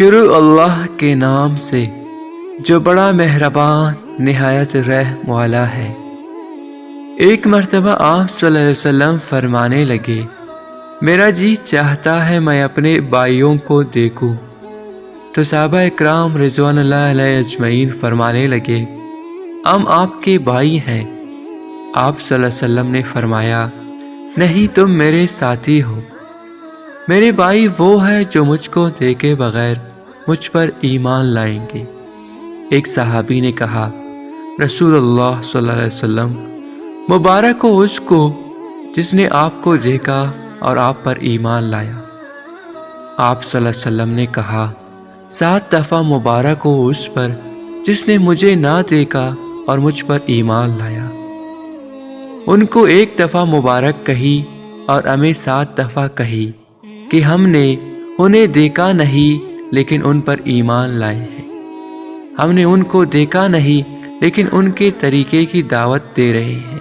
شروع اللہ کے نام سے جو بڑا مہربان نہایت رحم والا ہے۔ ایک مرتبہ آپ صلی اللہ علیہ وسلم فرمانے لگے، میرا جی چاہتا ہے میں اپنے بھائیوں کو دیکھوں۔ تو صحابہ اکرام رضوان اللہ علیہ اجمعین فرمانے لگے، ہم آپ کے بھائی ہیں۔ آپ صلی اللہ علیہ وسلم نے فرمایا، نہیں تم میرے ساتھی ہو۔ میرے بھائی وہ ہے جو مجھ کو دیکھے بغیر مجھ پر ایمان لائیں گے۔ ایک صحابی نے کہا، رسول اللہ صلی اللہ علیہ وسلم، مبارک ہو اس کو جس نے آپ کو دیکھا اور آپ پر ایمان لایا۔ آپ صلی اللہ علیہ وسلم نے کہا، 7 دفعہ مبارک ہو اس پر جس نے مجھے نہ دیکھا اور مجھ پر ایمان لایا۔ ان کو 1 دفعہ مبارک کہی اور ہمیں 7 دفعہ کہی کہ ہم نے انہیں دیکھا نہیں لیکن ان پر ایمان لائے ہیں۔ ہم نے ان کو دیکھا نہیں لیکن ان کے طریقے کی دعوت دے رہے ہیں۔